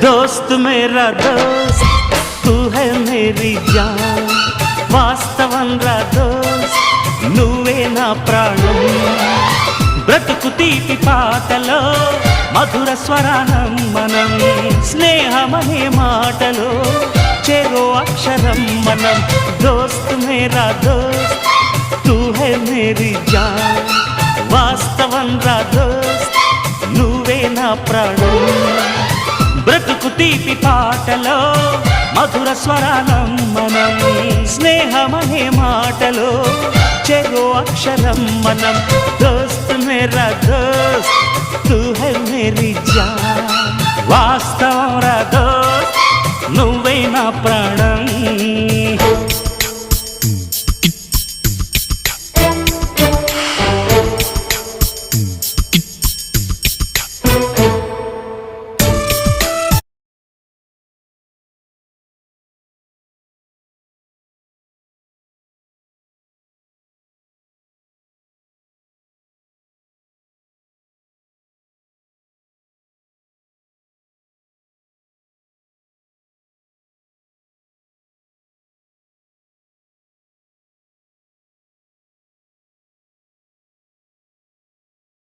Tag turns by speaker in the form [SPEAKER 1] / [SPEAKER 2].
[SPEAKER 1] दोस्त मेरा दोस्त तू है मेरी जान వాస్తవం రా దోస్త్ నువ్వే నా ప్రాణం బ్రతుకు తీపి పాటలో మధుర స్వరానం మనం స్నేహమనే మాటలో చెరో అక్షరం మనం దోస్త్ మేరా దోస్త్ తూ హై మేరీ జాన్ వాస్తవం రా దోస్త్ నువ్వే నా ప్రాణం బ్రతుకు తీపి పాటలో మధుర స్వరానం మనం స్నేహమనే మాటలో చెరో అక్షరం మనం దోస్త్ మేరా దోస్త్ తూ హై మేరీ జాన్ వాస్తవం రా దోస్త్ నువ్వే నా ప్రాణం